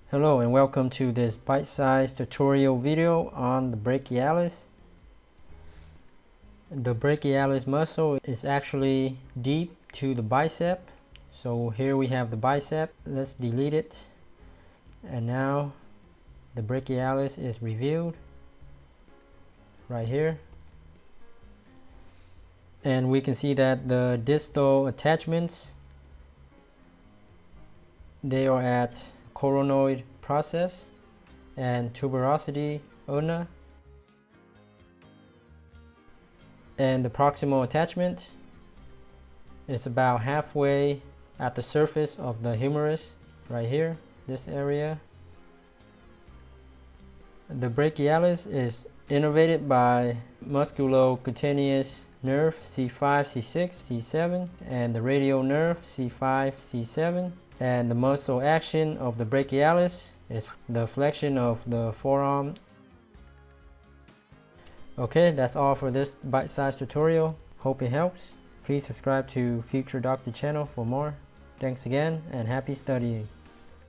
Hello and welcome to this bite-sized tutorial video on the brachialis. The brachialis muscle is actually deep to the bicep. So here we have the bicep. Let's delete it. And now the brachialis is revealed right here. And we can see that the distal attachments, they are at coronoid process and tuberosity ulna, and the proximal attachment is about halfway at the surface of the humerus right here, this area. The brachialis is innervated by musculocutaneous nerve C5, C6, C7, and the radial nerve C5, C7. And the muscle action of the brachialis is the flexion of the forearm. Okay, that's all for this bite-sized tutorial. Hope it helps. Please subscribe to Future Doctor channel for more. Thanks again and happy studying.